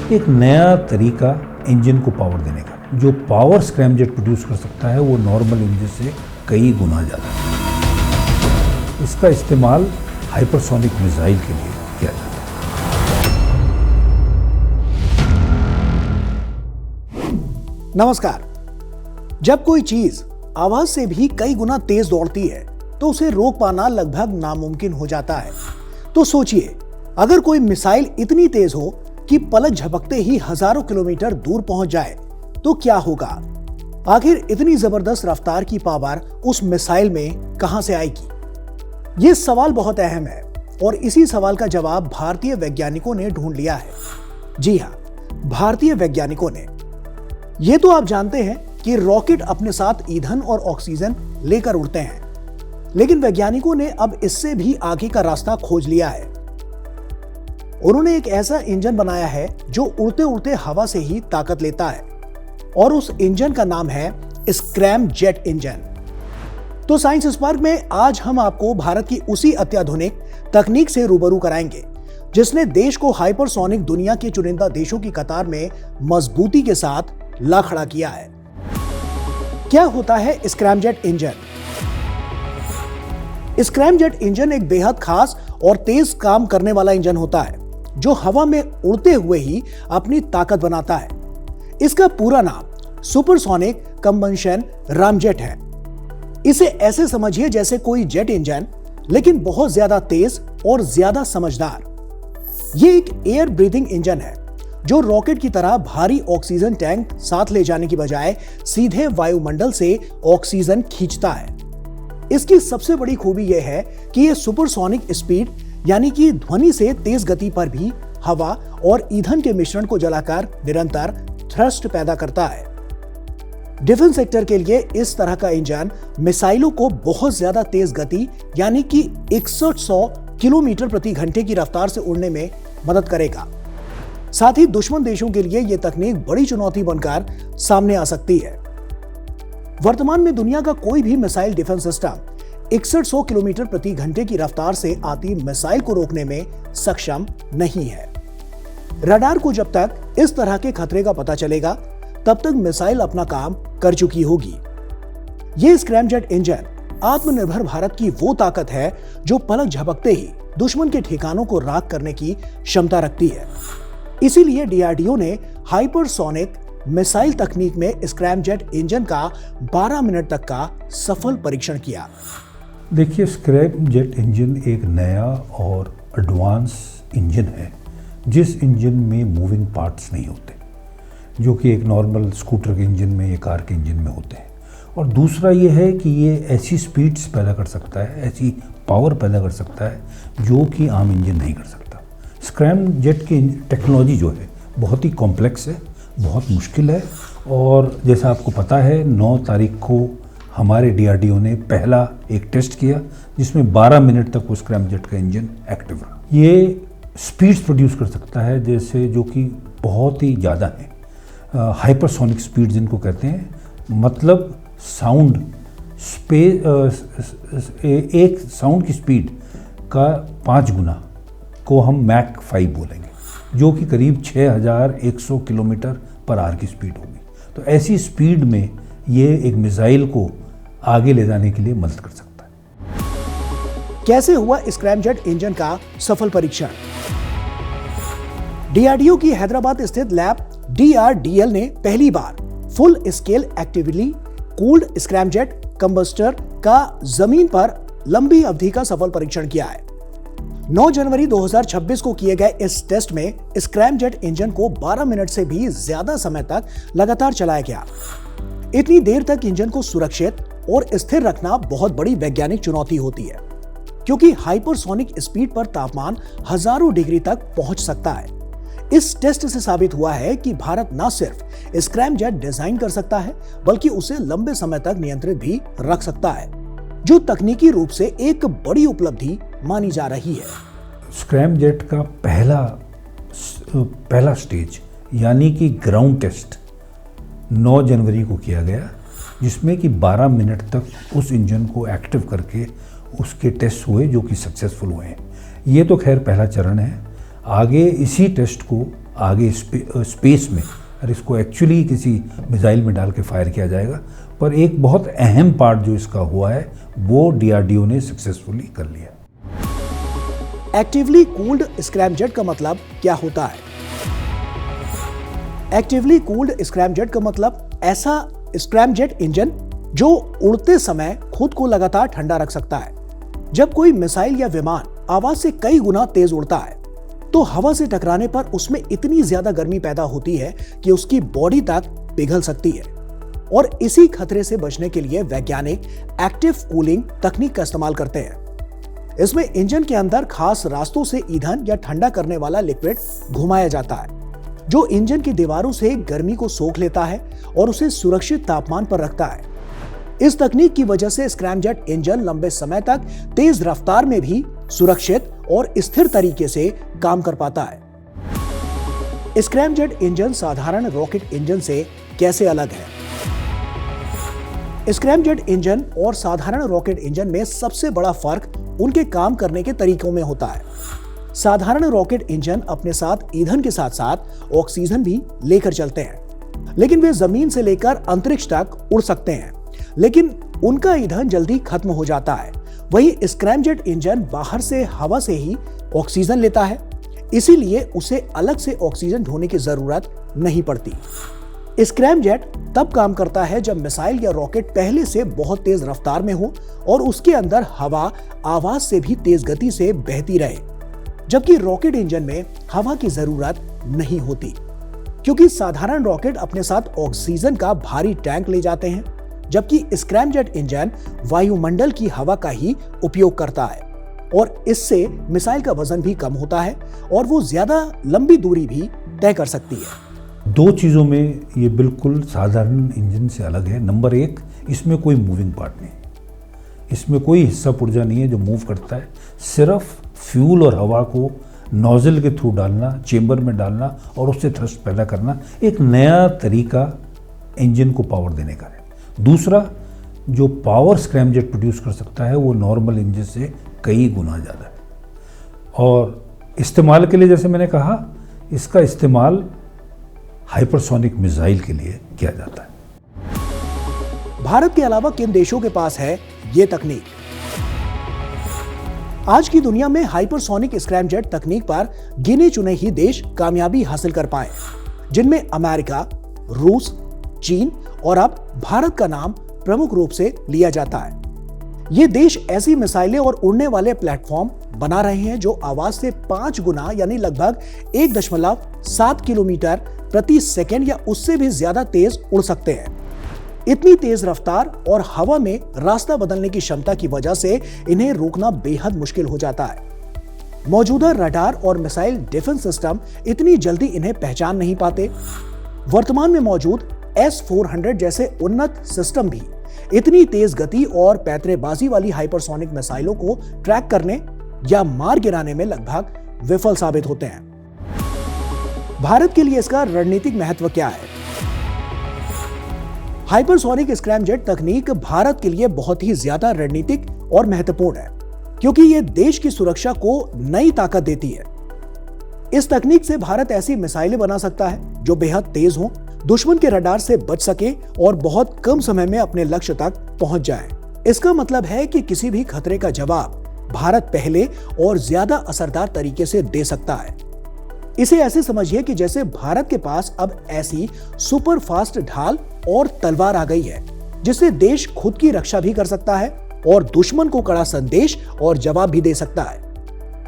एक नया तरीका इंजन को पावर देने का। जो पावर स्क्रैमजेट प्रोड्यूस कर सकता है वो नॉर्मल इंजन से कई गुना ज़्यादा है। इसका इस्तेमाल हाइपरसोनिक मिसाइल के लिए किया जाता है। नमस्कार। जब कोई चीज आवाज से भी कई गुना तेज दौड़ती है तो उसे रोक पाना लगभग नामुमकिन हो जाता है। तो सोचिए, अगर कोई मिसाइल इतनी तेज हो कि पलक झपकते ही हजारों किलोमीटर दूर पहुंच जाए तो क्या होगा? आखिर इतनी जबरदस्त रफ्तार की पावर उस मिसाइल में कहां से आएगी? ये सवाल बहुत अहम है और इसी सवाल का जवाब भारतीय वैज्ञानिकों ने ढूंढ लिया है। जी हां, भारतीय वैज्ञानिकों ने। ये तो आप जानते हैं कि रॉकेट अपने साथ ईंधन और ऑक्सीजन लेकर उड़ते हैं, लेकिन वैज्ञानिकों ने अब इससे भी आगे का रास्ता खोज लिया है। उन्होंने एक ऐसा इंजन बनाया है जो उड़ते उड़ते हवा से ही ताकत लेता है और उस इंजन का नाम है स्क्रैमजेट इंजन। तो साइंस स्पार्क में आज हम आपको भारत की उसी अत्याधुनिक तकनीक से रूबरू कराएंगे जिसने देश को हाइपरसोनिक दुनिया के चुनिंदा देशों की कतार में मजबूती के साथ ला खड़ा किया है। क्या होता है स्क्रैमजेट इंजन? स्क्रैमजेट इंजन एक बेहद खास और तेज काम करने वाला इंजन होता है जो हवा में उड़ते हुए ही अपनी ताकत बनाता है। इसका पूरा नाम सुपरसोनिक कंबंशन रामजेट है। इसे ऐसे समझिए जैसे कोई जेट इंजन, लेकिन बहुत ज्यादा तेज और ज्यादा समझदार। यह एक एयर ब्रीथिंग इंजन है जो रॉकेट की तरह भारी ऑक्सीजन टैंक साथ ले जाने की बजाय सीधे वायुमंडल से ऑक्सीजन खींचता है। इसकी सबसे बड़ी खूबी यह है कि यह सुपरसोनिक स्पीड यानी कि ध्वनि से तेज गति पर भी हवा और ईंधन के मिश्रण को जलाकर निरंतर थ्रस्ट पैदा करता है। डिफेंस सेक्टर के लिए इस तरह का इंजन मिसाइलों को बहुत ज्यादा तेज गति यानी कि 6100 किलोमीटर प्रति घंटे की रफ्तार से उड़ने में मदद करेगा। साथ ही दुश्मन देशों के लिए यह तकनीक बड़ी चुनौती बनकर सामने आ सकती है। वर्तमान में दुनिया का कोई भी मिसाइल डिफेंस सिस्टम 6100 किलोमीटर प्रति घंटे की रफ्तार से आती मिसाइल को रोकने में सक्षम नहीं है। रडार को जब तक इस तरह के खतरे का पता चलेगा तब तक मिसाइल अपना काम कर चुकी होगी। यह स्क्रैमजेट इंजन आत्मनिर्भर भारत की वो ताकत है जो पलक झपकते ही दुश्मन के ठिकानों को राख करने की क्षमता रखती है। इसीलिए डीआरडीओ ने हाइपरसोनिक मिसाइल तकनीक में स्क्रैमजेट इंजन का 12 मिनट तक का सफल परीक्षण किया। देखिए, स्क्रैमजेट इंजन एक नया और एडवांस इंजन है जिस इंजन में मूविंग पार्ट्स नहीं होते, जो कि एक नॉर्मल स्कूटर के इंजन में या कार के इंजन में होते हैं। और दूसरा ये है कि ये ऐसी स्पीड्स पैदा कर सकता है, ऐसी पावर पैदा कर सकता है जो कि आम इंजन नहीं कर सकता। स्क्रैमजेट की टेक्नोलॉजी जो है बहुत ही कॉम्प्लेक्स है, बहुत मुश्किल है। और जैसा आपको पता है, 9 तारीख को हमारे डीआरडीओ ने पहला एक टेस्ट किया जिसमें 12 मिनट तक वो स्क्रैमजेट का इंजन एक्टिव रहा। ये स्पीड्स प्रोड्यूस कर सकता है जैसे जो कि बहुत ही ज़्यादा है, हाइपरसोनिक स्पीड जिनको कहते हैं। मतलब साउंड एक साउंड की स्पीड का 5 गुना को हम मैक 5 बोलेंगे, जो कि करीब 6100 किलोमीटर पर आवर की स्पीड होगी। तो ऐसी स्पीड में ये एक मिसाइल को आगे ले जाने के लिए मदद कर सकता है। कैसे हुआ स्क्रैमजेट इंजन का सफल परीक्षण? डीआरडीओ की हैदराबाद स्थित लैब डीआरडीएल ने पहली बार full scale actively cooled scramjet combustor का जमीन पर लंबी अवधि का सफल परीक्षण किया है। 9 जनवरी 2026 को किए गए इस टेस्ट में स्क्रैमजेट इंजन को 12 मिनट से भी ज्यादा समय तक लगातार चलाया गया। इतनी देर तक इंजन को सुरक्षित और स्थिर रखना बहुत बड़ी वैज्ञानिक चुनौती होती है, क्योंकि हाइपरसोनिक स्पीड पर तापमान हजारों डिग्री तक पहुंच सकता है। इस टेस्ट से साबित हुआ है कि भारत न सिर्फ स्क्रैमजेट डिजाइन कर सकता है बल्कि उसे लंबे समय तक नियंत्रित भी रख सकता है, जो तकनीकी रूप से एक बड़ी उपलब्धि मानी जा रही है। स्क्रैमजेट का पहला स्टेज यानी कि ग्राउंड टेस्ट 9 जनवरी को किया गया, जिसमें कि 12 मिनट तक उस इंजन को एक्टिव करके उसके टेस्ट हुए जो कि सक्सेसफुल हुए हैं। ये तो खैर पहला चरण है। आगे इसी टेस्ट को आगे स्पेस में, और इसको एक्चुअली किसी मिसाइल में डाल के फायर किया जाएगा। पर एक बहुत अहम पार्ट जो इसका हुआ है वो डीआरडीओ ने सक्सेसफुली कर लिया। एक्टिवली कूल्ड स्क्रैमजेट का मतलब क्या होता है? एक्टिवली कूल्ड स्क्रैमजेट का मतलब ऐसा स्क्रैमजेट इंजन जो उड़ते समय खुद को लगातार ठंडा रख सकता है। जब कोई मिसाइल या विमान आवाज से कई गुना तेज उड़ता है तो हवा से टकराने पर उसमें इतनी ज्यादा गर्मी पैदा होती है कि उसकी बॉडी तक पिघल सकती है। और इसी खतरे से बचने के लिए वैज्ञानिक एक्टिव कूलिंग तकनीक का इस्तेमाल करते हैं। इसमें इंजन के अंदर खास रास्तों से ईंधन या ठंडा करने वाला लिक्विड घुमाया जाता है जो इंजन की दीवारों से गर्मी को सोख लेता है और उसे सुरक्षित तापमान पर रखता है। इस तकनीक की वजह से स्क्रैमजेट इंजन लंबे समय तक तेज रफ्तार में भी सुरक्षित और स्थिर तरीके से काम कर पाता है। स्क्रैमजेट इंजन साधारण रॉकेट इंजन से कैसे अलग है? स्क्रैमजेट इंजन और साधारण रॉकेट इंजन में सबसे बड़ा फर्क उनके काम करने के तरीकों में होता है। साधारण रॉकेट इंजन अपने साथ ईंधन के साथ साथ ऑक्सीजन भी लेकर चलते हैं, लेकिन वे जमीन से लेकर अंतरिक्ष तक उड़ सकते हैं, लेकिन उनका ईंधन जल्दी खत्म हो जाता है। वहीं स्क्रैमजेट इंजन बाहर से हवा से ही ऑक्सीजन लेता है, इसीलिए उसे अलग से ऑक्सीजन ढोने की जरूरत नहीं पड़ती। स्क्रैमजेट तब काम करता है जब मिसाइल या रॉकेट पहले से बहुत तेज रफ्तार में हो और उसके अंदर हवा आवाज से भी तेज गति से बहती रहे, जबकि रॉकेट इंजन में हवा की जरूरत नहीं होती, क्योंकि साधारण रॉकेट अपने साथ ऑक्सीजन का भारी टैंक ले जाते हैं, जबकि स्क्रैमजेट इंजन वायुमंडल की हवा का ही उपयोग करता है और इससे मिसाइल का वजन भी कम होता है और वो ज्यादा लंबी दूरी भी तय कर सकती है। दो चीज़ों में ये बिल्कुल साधारण इंजन से अलग है। नंबर एक, इसमें कोई मूविंग पार्ट नहीं, इसमें कोई हिस्सा पुर्जा नहीं है जो मूव करता है। सिर्फ फ्यूल और हवा को नोजल के थ्रू डालना, चेंबर में डालना और उससे थ्रस्ट पैदा करना, एक नया तरीका इंजन को पावर देने का है। दूसरा, जो पावर स्क्रैमजेट प्रोड्यूस कर सकता है वो नॉर्मल इंजन से कई गुना ज़्यादा है। और इस्तेमाल के लिए, जैसे मैंने कहा, इसका इस्तेमाल हाइपरसोनिक मिसाइल के लिए किया जाता है। भारत के अलावा किन देशों के पास है ये तकनीक? आज की दुनिया में हाइपरसोनिक स्क्रैमजेट तकनीक पर गिने चुने ही देश कामयाबी हासिल कर पाए, जिनमें अमेरिका, रूस, चीन और अब भारत का नाम प्रमुख रूप से लिया जाता है। ये देश ऐसी मिसाइलें और उड़ने वाले प्लेटफॉर्म बना रहे हैं जो आवाज से 5 गुना यानी लगभग 1.7 किलोमीटर प्रति सेकंड या उससे भी ज्यादा तेज उड़ सकते हैं। इतनी तेज रफ्तार और हवा में रास्ता बदलने की क्षमता की वजह से इन्हें रोकना बेहद मुश्किल हो जाता है। मौजूदा रडार और मिसाइल डिफेंस सिस्टम इतनी जल्दी इन्हें पहचान नहीं पाते। वर्तमान में मौजूद S-400 जैसे उन्नत सिस्टम भी इतनी तेज गति और पैंतरेबाजी वाली हाइपरसोनिक मिसाइलों को ट्रैक करने या मार गिराने में लगभग विफल साबित होते हैं। भारत के लिए इसका रणनीतिक महत्व क्या है? हाइपरसोनिक स्क्रैमजेट तकनीक भारत के लिए बहुत ही ज्यादा रणनीतिक और महत्वपूर्ण है, क्योंकि यह देश की सुरक्षा को नई ताकत देती है। इस तकनीक से भारत ऐसी मिसाइलें बना सकता है जो बेहद तेज हों, दुश्मन के रडार से बच सके और बहुत कम समय में अपने लक्ष्य तक पहुंच जाए। इसका मतलब है कि किसी भी खतरे का जवाब भारत पहले और ज्यादा असरदार तरीके से दे सकता है। इसे ऐसे समझिए कि जैसे भारत के पास अब ऐसी सुपर फास्ट ढाल और तलवार आ गई है जिससे देश खुद की रक्षा भी कर सकता है और दुश्मन को कड़ा संदेश और जवाब भी दे सकता है।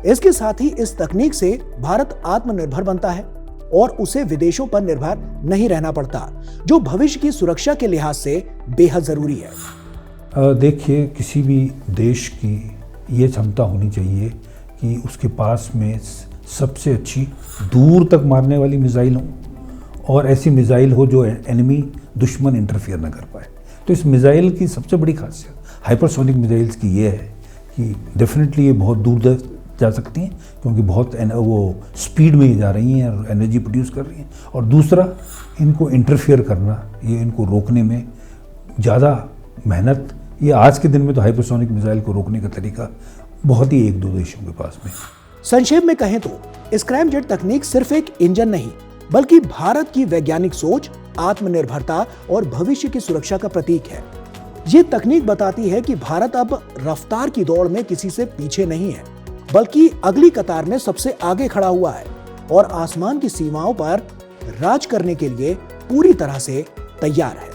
इसके साथ ही इस तकनीक से भारत आत्मनिर्भर बनता है और उसे विदेशों पर निर्भर नहीं रहना पड़ता, जो भविष्य की सुरक्षा के लिहाज से बेहद जरूरी है। देखिए, किसी भी देश की ये क्षमता होनी चाहिए कि उसके पास में सबसे अच्छी दूर तक मारने वाली मिसाइल हो और ऐसी मिसाइल हो जो एनिमी दुश्मन इंटरफियर ना कर पाए। तो इस मिसाइल की सबसे बड़ी खासियत हाइपरसोनिक मिसाइल्स की ये है कि डेफिनेटली ये बहुत दूर तक जा सकती हैं, क्योंकि बहुत वो स्पीड में ही जा रही हैं और एनर्जी प्रोड्यूस कर रही हैं। और दूसरा, इनको इंटरफियर करना, ये इनको रोकने में ज़्यादा मेहनत, ये आज के दिन में तो हाइपरसोनिक मिसाइल को रोकने का तरीका बहुत ही 1-2 देशों के पास में। संक्षेप में कहें तो स्क्रैमजेट तकनीक सिर्फ एक इंजन नहीं, बल्कि भारत की वैज्ञानिक सोच, आत्मनिर्भरता और भविष्य की सुरक्षा का प्रतीक है। ये तकनीक बताती है कि भारत अब रफ्तार की दौड़ में किसी से पीछे नहीं है, बल्कि अगली कतार में सबसे आगे खड़ा हुआ है और आसमान की सीमाओं पर राज करने के लिए पूरी तरह से तैयार है।